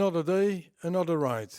Another day, another ride.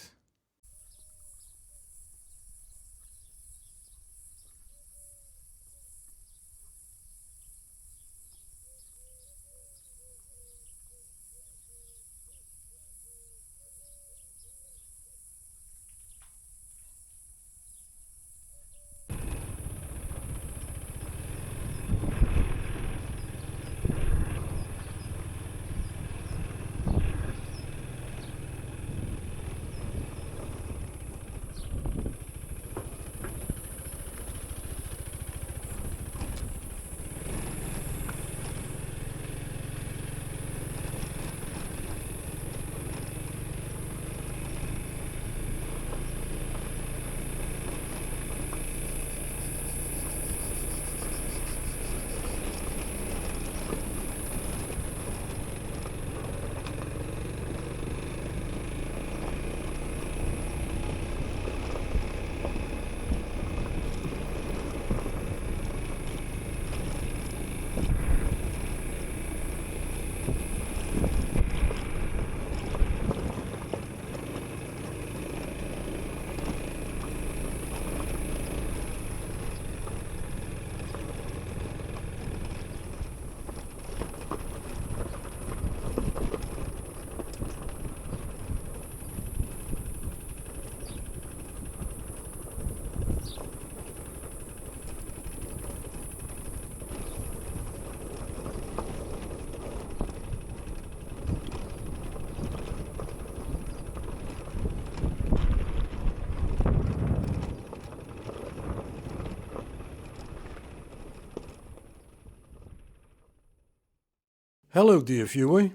Hello dear viewer.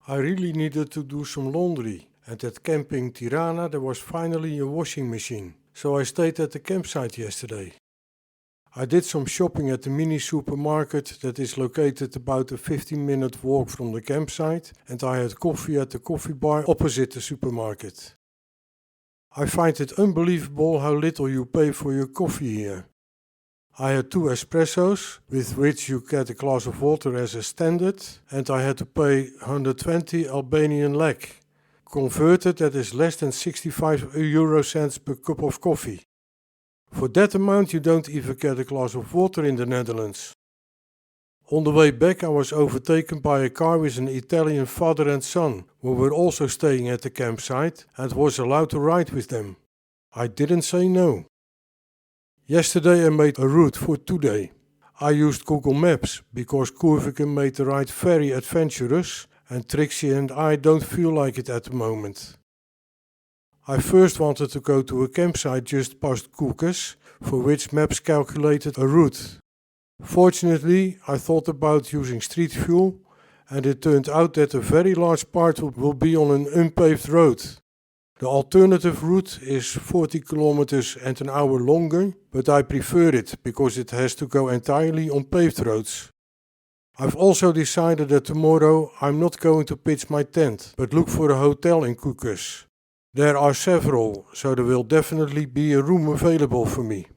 I really needed to do some laundry, and at camping Tirana there was finally a washing machine, so I stayed at the campsite yesterday. I did some shopping at the mini supermarket that is located about a 15-minute walk from the campsite, and I had coffee at the coffee bar opposite the supermarket. I find it unbelievable how little you pay for your coffee here. I had 2 espressos, with which you get a glass of water as a standard, and I had to pay 120 Albanian lek. Converted, that is less than 65 euro cents per cup of coffee. For that amount you don't even get a glass of water in the Netherlands. On the way back I was overtaken by a car with an Italian father and son, who were also staying at the campsite and was allowed to ride with them. I didn't say no. Yesterday I made a route for today. I used Google Maps because Kosovo made the ride very adventurous and Trixie and I don't feel like it at the moment. I first wanted to go to a campsite just past Kookes, for which Maps calculated a route. Fortunately, I thought about using Street View and it turned out that a very large part will be on an unpaved road. The alternative route is 40 kilometers and an hour longer, but I prefer it because it has to go entirely on paved roads. I've also decided that tomorrow I'm not going to pitch my tent, but look for a hotel in Kookes. There are several, so there will definitely be a room available for me.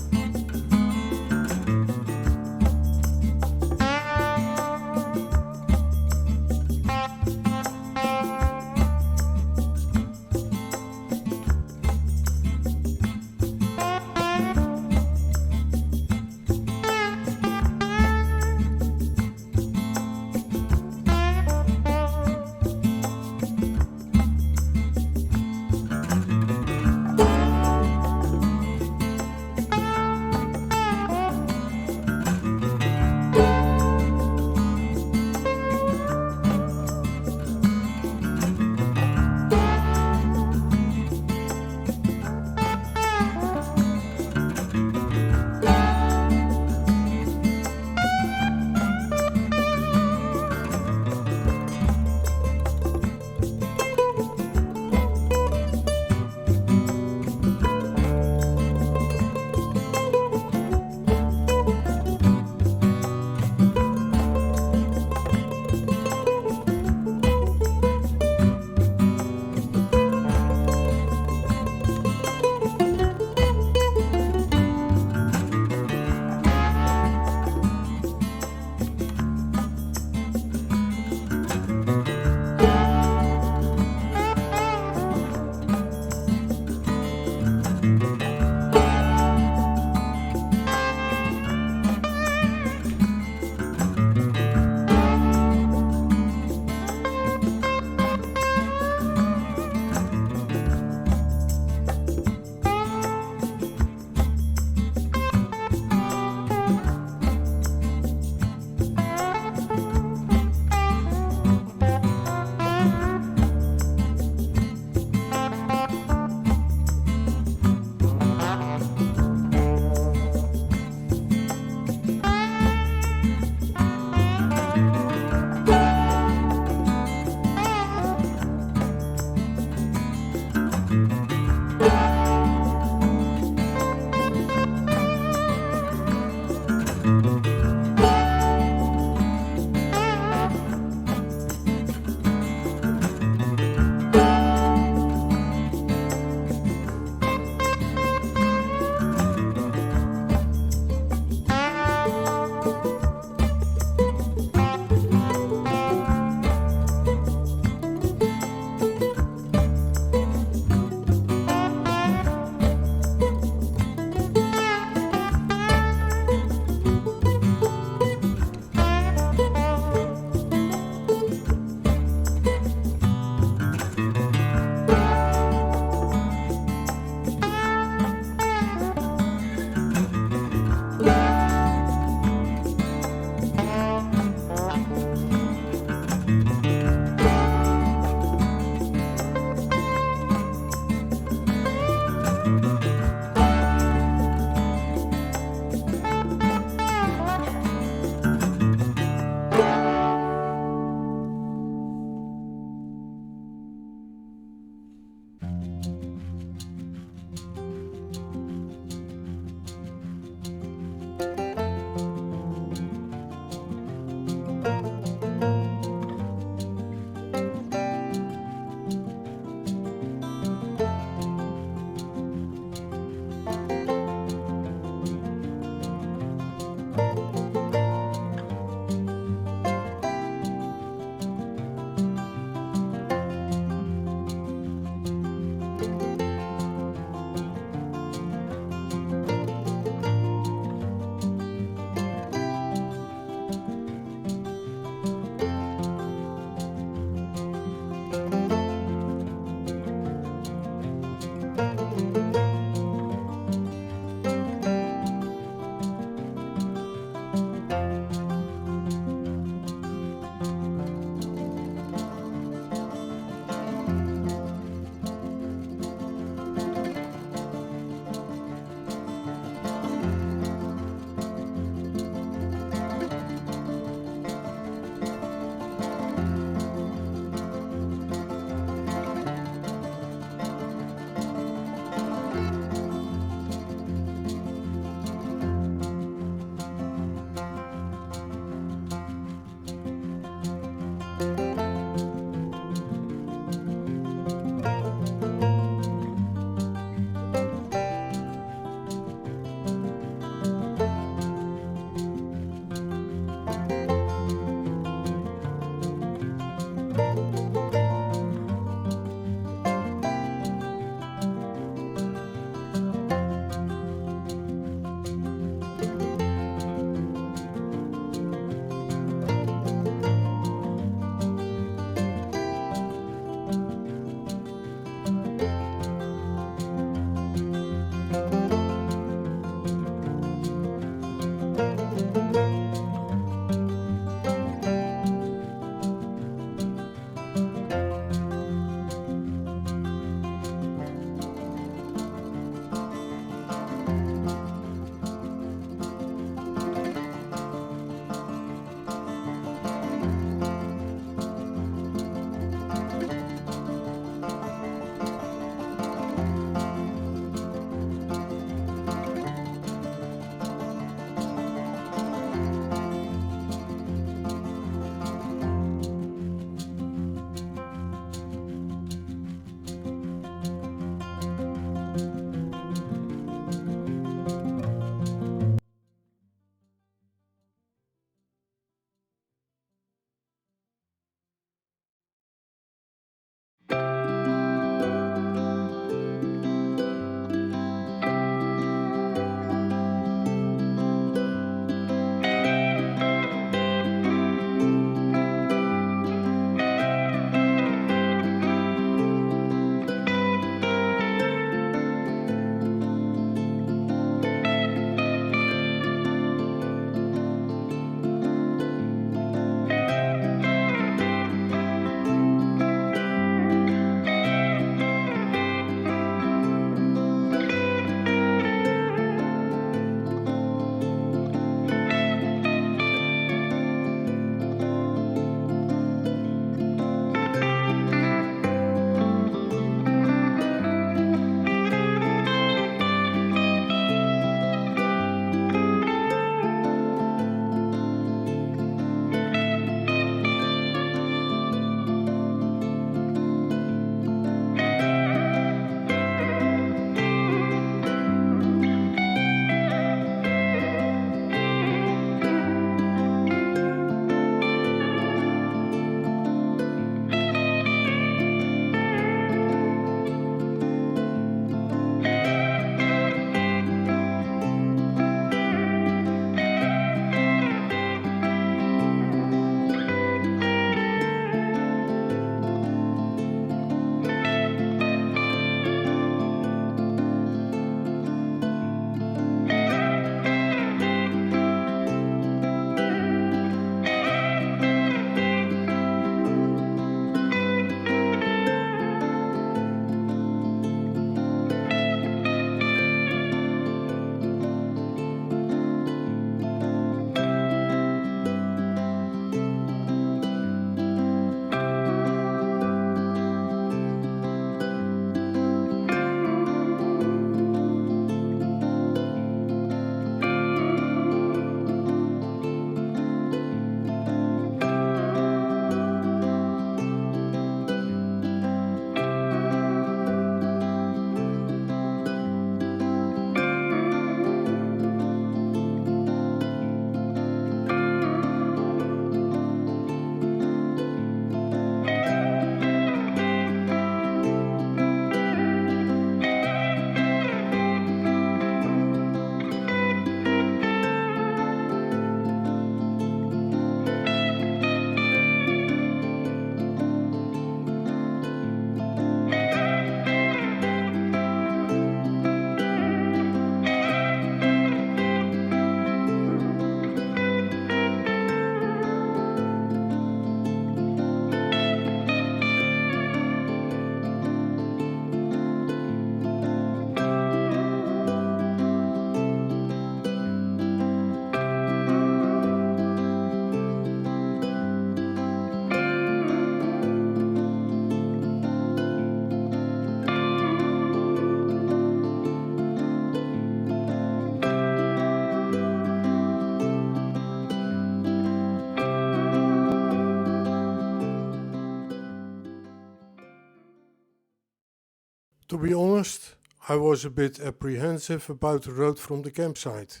To be honest, I was a bit apprehensive about the road from the campsite.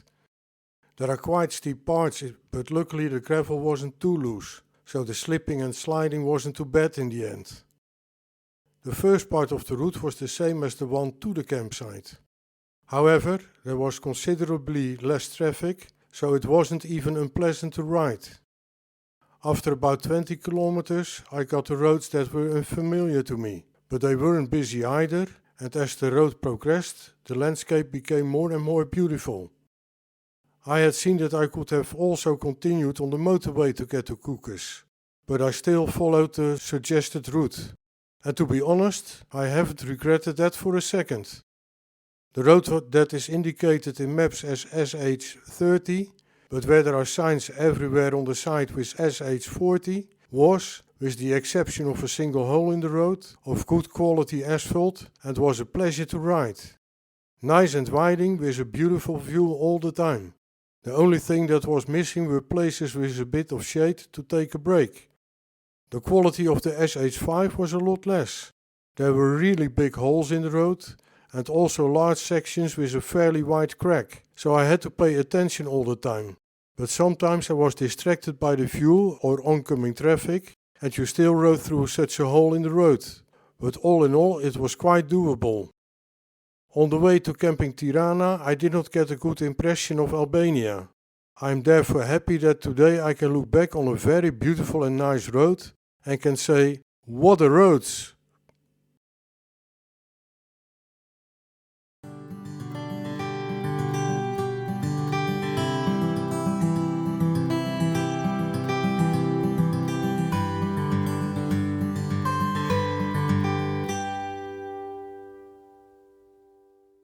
There are quite steep parts, but luckily the gravel wasn't too loose, so the slipping and sliding wasn't too bad in the end. The first part of the route was the same as the one to the campsite. However, there was considerably less traffic, so it wasn't even unpleasant to ride. After about 20 kilometers, I got the roads that were unfamiliar to me, but they weren't busy either, and as the road progressed, the landscape became more and more beautiful. I had seen that I could have also continued on the motorway to get to Kookes, but I still followed the suggested route. And to be honest, I haven't regretted that for a second. The road that is indicated in maps as SH30, but where there are signs everywhere on the side with SH40, was, with the exception of a single hole in the road, of good quality asphalt and was a pleasure to ride. Nice and winding with a beautiful view all the time. The only thing that was missing were places with a bit of shade to take a break. The quality of the SH5 was a lot less. There were really big holes in the road and also large sections with a fairly wide crack, so I had to pay attention all the time. But sometimes I was distracted by the view or oncoming traffic, and you still rode through such a hole in the road. But all in all, it was quite doable. On the way to camping Tirana, I did not get a good impression of Albania. I am therefore happy that today I can look back on a very beautiful and nice road and can say, what a roads!